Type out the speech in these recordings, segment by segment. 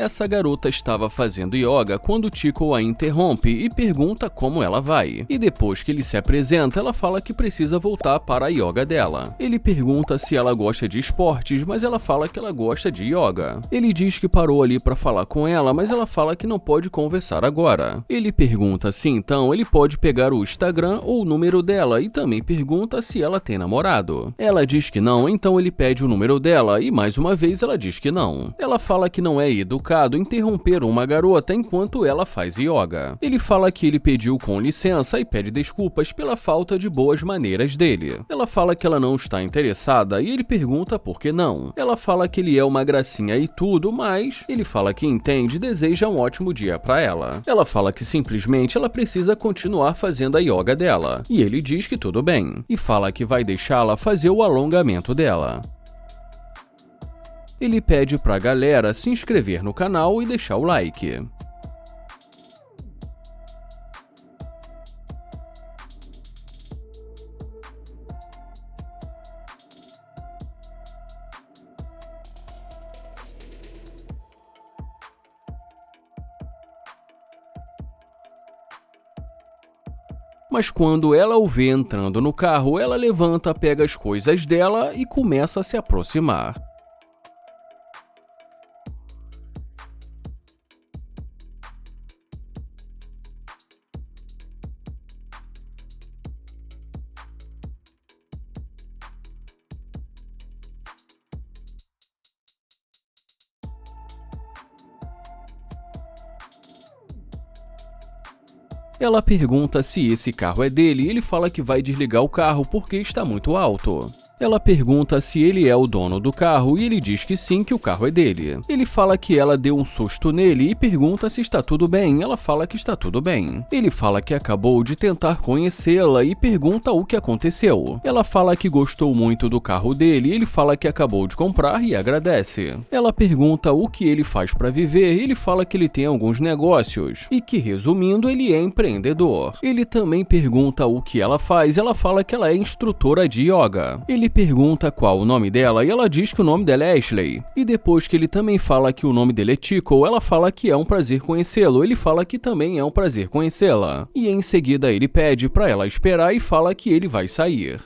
Essa garota estava fazendo yoga quando Chico a interrompe e pergunta como ela vai. E depois que ele se apresenta, ela fala que precisa voltar para a yoga dela. Ele pergunta se ela gosta de esportes, mas ela fala que ela gosta de yoga. Ele diz que parou ali para falar com ela, mas ela fala que não pode conversar agora. Ele pergunta se então ele pode pegar o Instagram ou o número dela e também pergunta se ela tem namorado. Ela diz que não, então ele pede o número dela e mais uma vez ela diz que não. Ela fala que não é educado interromper uma garota enquanto ela faz yoga. Ele fala que ele pediu com licença e pede desculpas pela falta de boas maneiras dele. Ela fala que ela não está interessada e ele pergunta por que não. Ela fala que ele é uma gracinha e tudo, mas ele fala que entende e deseja um ótimo dia para ela. Ela fala que simplesmente ela precisa continuar fazendo a yoga dela e ele diz que tudo bem e fala que vai deixá-la fazer o alongamento dela. Ele pede pra galera se inscrever no canal e deixar o like. Mas quando ela o vê entrando no carro, ela levanta, pega as coisas dela e começa a se aproximar. Ela pergunta se esse carro é dele e ele fala que vai desligar o carro porque está muito alto. Ela pergunta se ele é o dono do carro e ele diz que sim, que o carro é dele. Ele fala que ela deu um susto nele e pergunta se está tudo bem. Ela fala que está tudo bem. Ele fala que acabou de tentar conhecê-la e pergunta o que aconteceu. Ela fala que gostou muito do carro dele e ele fala que acabou de comprar e agradece. Ela pergunta o que ele faz para viver e ele fala que ele tem alguns negócios e que, resumindo, ele é empreendedor. Ele também pergunta o que ela faz. Ela fala que ela é instrutora de yoga. Ele pergunta qual o nome dela e ela diz que o nome dela é Ashley. E depois que ele também fala que o nome dele é Chico, ela fala que é um prazer conhecê-lo. Ele fala que também é um prazer conhecê-la. E em seguida ele pede para ela esperar e fala que ele vai sair.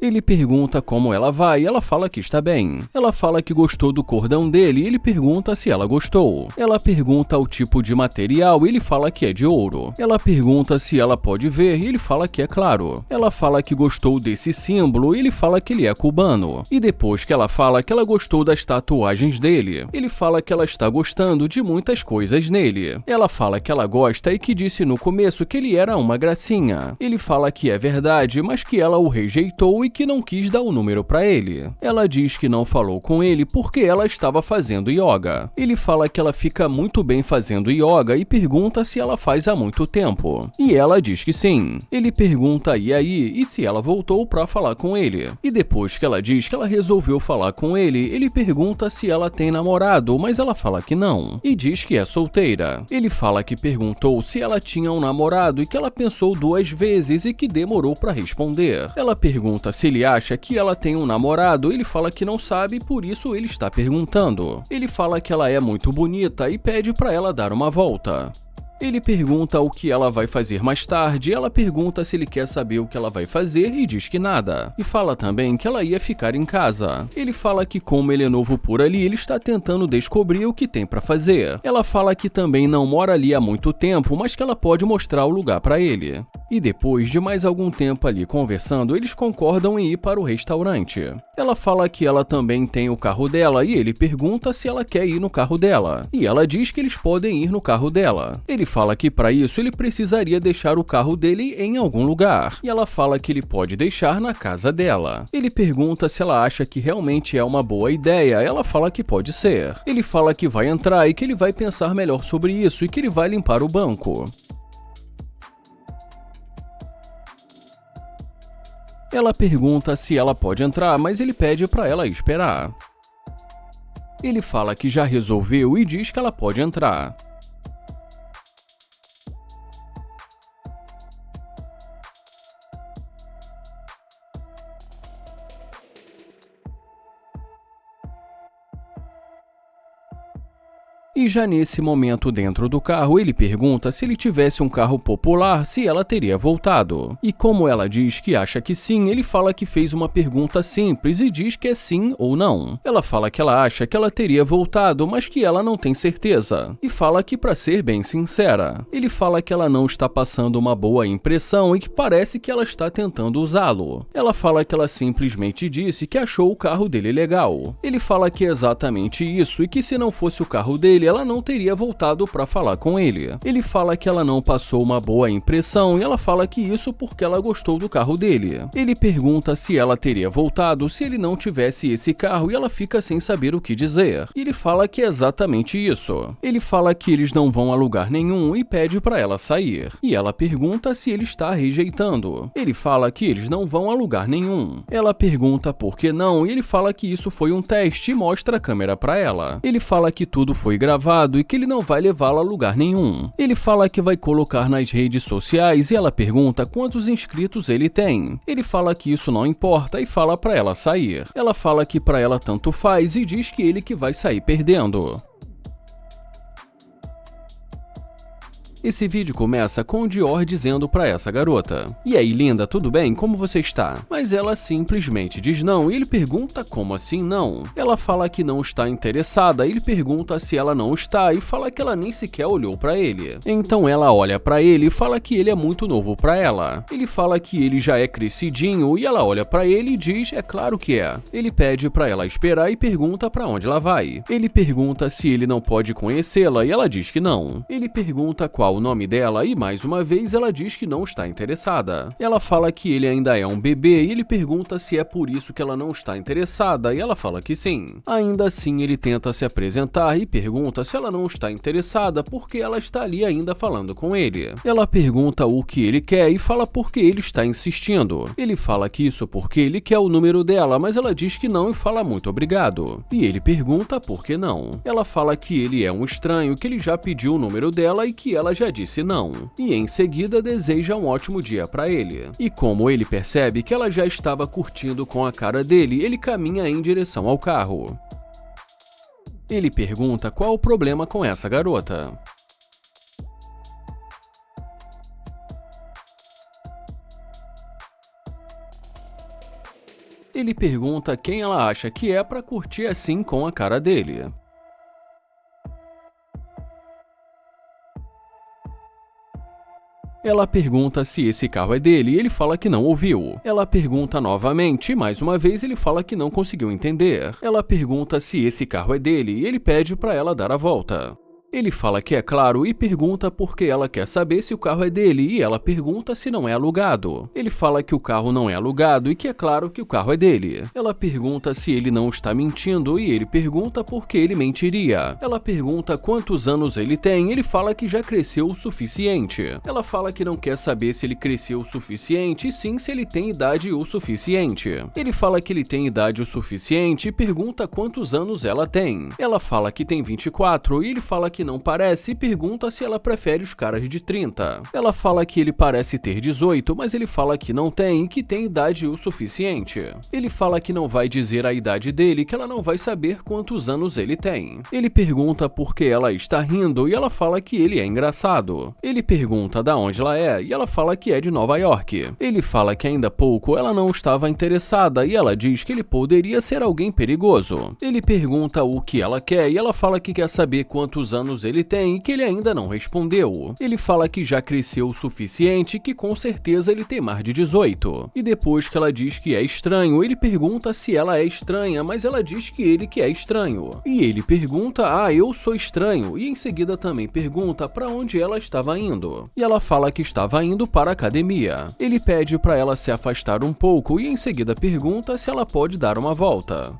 Ele pergunta como ela vai e ela fala que está bem. Ela fala que gostou do cordão dele e ele pergunta se ela gostou. Ela pergunta o tipo de material e ele fala que é de ouro. Ela pergunta se ela pode ver e ele fala que é claro. Ela fala que gostou desse símbolo e ele fala que ele é cubano. E depois que ela fala que ela gostou das tatuagens dele, ele fala que ela está gostando de muitas coisas nele. Ela fala que ela gosta e que disse no começo que ele era uma gracinha. Ele fala que é verdade, mas que ela o rejeitou e que não quis dar o número para ele. Ela diz que não falou com ele porque ela estava fazendo yoga. Ele fala que ela fica muito bem fazendo yoga e pergunta se ela faz há muito tempo. E ela diz que sim. Ele pergunta e aí e se ela voltou para falar com ele. E depois que ela diz que ela resolveu falar com ele, ele pergunta se ela tem namorado, mas ela fala que não. E diz que é solteira. Ele fala que perguntou se ela tinha um namorado e que ela pensou 2 vezes e que demorou para responder. Ela pergunta se ele acha que ela tem um namorado, ele fala que não sabe, por isso ele está perguntando. Ele fala que ela é muito bonita e pede para ela dar uma volta. Ele pergunta o que ela vai fazer mais tarde, ela pergunta se ele quer saber o que ela vai fazer e diz que nada. E fala também que ela ia ficar em casa. Ele fala que como ele é novo por ali, ele está tentando descobrir o que tem para fazer. Ela fala que também não mora ali há muito tempo, mas que ela pode mostrar o lugar para ele. E depois de mais algum tempo ali conversando, eles concordam em ir para o restaurante. Ela fala que ela também tem o carro dela e ele pergunta se ela quer ir no carro dela. E ela diz que eles podem ir no carro dela. Ele fala que para isso ele precisaria deixar o carro dele em algum lugar. E ela fala que ele pode deixar na casa dela. Ele pergunta se ela acha que realmente é uma boa ideia. Ela fala que pode ser. Ele fala que vai entrar e que ele vai pensar melhor sobre isso e que ele vai limpar o banco. Ela pergunta se ela pode entrar, mas ele pede para ela esperar. Ele fala que já resolveu e diz que ela pode entrar. E já nesse momento dentro do carro, ele pergunta se ele tivesse um carro popular, se ela teria voltado. E como ela diz que acha que sim, ele fala que fez uma pergunta simples e diz que é sim ou não. Ela fala que ela acha que ela teria voltado, mas que ela não tem certeza. E fala que, para ser bem sincera, ele fala que ela não está passando uma boa impressão e que parece que ela está tentando usá-lo. Ela fala que ela simplesmente disse que achou o carro dele legal. Ele fala que é exatamente isso e que se não fosse o carro dele, ela não teria voltado para falar com ele. Ele fala que ela não passou uma boa impressão e ela fala que isso porque ela gostou do carro dele. Ele pergunta se ela teria voltado se ele não tivesse esse carro e ela fica sem saber o que dizer. Ele fala que é exatamente isso. Ele fala que eles não vão a lugar nenhum e pede para ela sair. E ela pergunta se ele está rejeitando. Ele fala que eles não vão a lugar nenhum. Ela pergunta por que não e ele fala que isso foi um teste e mostra a câmera para ela. Ele fala que tudo foi gravado e que ele não vai levá-la a lugar nenhum. Ele fala que vai colocar nas redes sociais e ela pergunta quantos inscritos ele tem. Ele fala que isso não importa e fala para ela sair. Ela fala que para ela tanto faz e diz que ele que vai sair perdendo. Esse vídeo começa com o Dior dizendo pra essa garota: "E aí, linda, tudo bem? Como você está?" Mas ela simplesmente diz não e ele pergunta como assim não. Ela fala que não está interessada, ele pergunta se ela não está e fala que ela nem sequer olhou pra ele. Então ela olha pra ele e fala que ele é muito novo pra ela. Ele fala que ele já é crescidinho e ela olha pra ele e diz: "É claro que é." Ele pede pra ela esperar e pergunta pra onde ela vai. Ele pergunta se ele não pode conhecê-la e ela diz que não. Ele pergunta qual o nome dela e mais uma vez ela diz que não está interessada. Ela fala que ele ainda é um bebê e ele pergunta se é por isso que ela não está interessada e ela fala que sim. Ainda assim ele tenta se apresentar e pergunta se ela não está interessada porque ela está ali ainda falando com ele. Ela pergunta o que ele quer e fala porque ele está insistindo. Ele fala que isso porque ele quer o número dela, mas ela diz que não e fala muito obrigado. E ele pergunta por que não. Ela fala que ele é um estranho, que ele já pediu o número dela e que ela já disse não. E em seguida deseja um ótimo dia para ele. E como ele percebe que ela já estava curtindo com a cara dele, ele caminha em direção ao carro. Ele pergunta qual o problema com essa garota. Ele pergunta quem ela acha que é para curtir assim com a cara dele. Ela pergunta se esse carro é dele e ele fala que não ouviu. Ela pergunta novamente e mais uma vez ele fala que não conseguiu entender. Ela pergunta se esse carro é dele e ele pede para ela dar a volta. Ele fala que é claro e pergunta por que ela quer saber se o carro é dele e ela pergunta se não é alugado. Ele fala que o carro não é alugado e que é claro que o carro é dele. Ela pergunta se ele não está mentindo e ele pergunta por que ele mentiria. Ela pergunta quantos anos ele tem e ele fala que já cresceu o suficiente. Ela fala que não quer saber se ele cresceu o suficiente e sim se ele tem idade o suficiente. Ele fala que ele tem idade o suficiente e pergunta quantos anos ela tem. Ela fala que tem 24 e ele fala que não parece e pergunta se ela prefere os caras de 30. Ela fala que ele parece ter 18, mas ele fala que não tem e que tem idade o suficiente. Ele fala que não vai dizer a idade dele, que ela não vai saber quantos anos ele tem. Ele pergunta por que ela está rindo e ela fala que ele é engraçado. Ele pergunta da onde ela é e ela fala que é de Nova York. Ele fala que ainda há pouco ela não estava interessada e ela diz que ele poderia ser alguém perigoso. Ele pergunta o que ela quer e ela fala que quer saber quantos anos ele tem e que ele ainda não respondeu. Ele fala que já cresceu o suficiente e que com certeza ele tem mais de 18. E depois que ela diz que é estranho, ele pergunta se ela é estranha, mas ela diz que ele que é estranho. E ele pergunta: "Ah, eu sou estranho", e em seguida também pergunta para onde ela estava indo. E ela fala que estava indo para a academia. Ele pede para ela se afastar um pouco e em seguida pergunta se ela pode dar uma volta.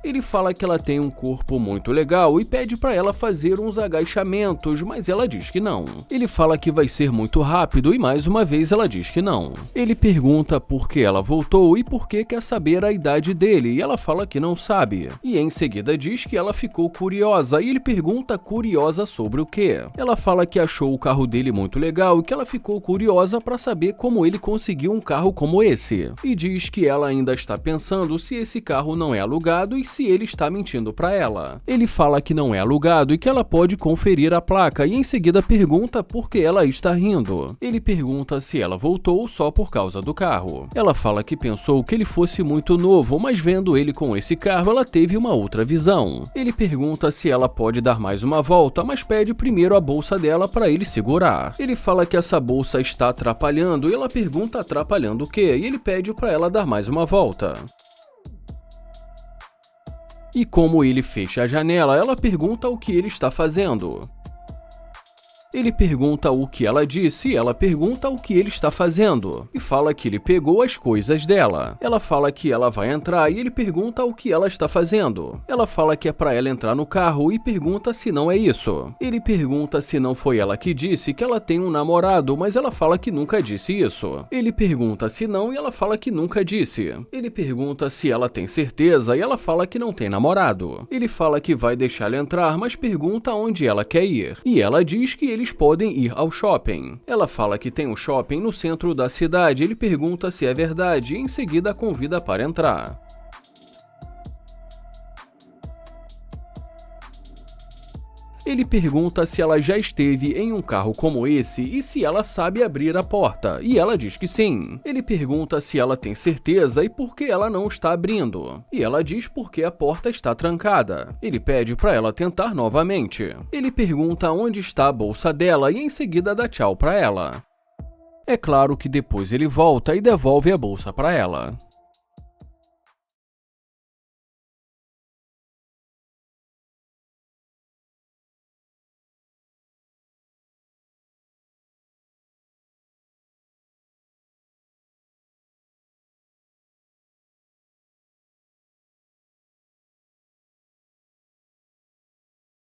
Ele fala que ela tem um corpo muito legal e pede para ela fazer uns agachamentos, mas ela diz que não. Ele fala que vai ser muito rápido e mais uma vez ela diz que não. Ele pergunta por que ela voltou e por que quer saber a idade dele e ela fala que não sabe. E em seguida diz que ela ficou curiosa e ele pergunta curiosa sobre o quê. Ela fala que achou o carro dele muito legal e que ela ficou curiosa para saber como ele conseguiu um carro como esse. E diz que ela ainda está pensando se esse carro não é alugado e se ele está mentindo para ela. Ele fala que não é alugado e que ela pode conferir a placa e em seguida pergunta por que ela está rindo. Ele pergunta se ela voltou só por causa do carro. Ela fala que pensou que ele fosse muito novo, mas vendo ele com esse carro, ela teve uma outra visão. Ele pergunta se ela pode dar mais uma volta, mas pede primeiro a bolsa dela para ele segurar. Ele fala que essa bolsa está atrapalhando e ela pergunta atrapalhando o quê? E ele pede para ela dar mais uma volta. E como ele fecha a janela, ela pergunta o que ele está fazendo. Ele pergunta o que ela disse e ela pergunta o que ele está fazendo, e fala que ele pegou as coisas dela. Ela fala que ela vai entrar e ele pergunta o que ela está fazendo. Ela fala que é para ela entrar no carro e pergunta se não é isso. Ele pergunta se não foi ela que disse que ela tem um namorado, mas ela fala que nunca disse isso. Ele pergunta se não e ela fala que nunca disse. Ele pergunta se ela tem certeza e ela fala que não tem namorado. Ele fala que vai deixá-la entrar, mas pergunta onde ela quer ir. E ela diz que eles podem ir ao shopping. Ela fala que tem um shopping no centro da cidade. Ele pergunta se é verdade e em seguida a convida para entrar. Ele pergunta se ela já esteve em um carro como esse e se ela sabe abrir a porta, e ela diz que sim. Ele pergunta se ela tem certeza e por que ela não está abrindo, e ela diz porque a porta está trancada. Ele pede para ela tentar novamente. Ele pergunta onde está a bolsa dela e em seguida dá tchau para ela. É claro que depois ele volta e devolve a bolsa para ela.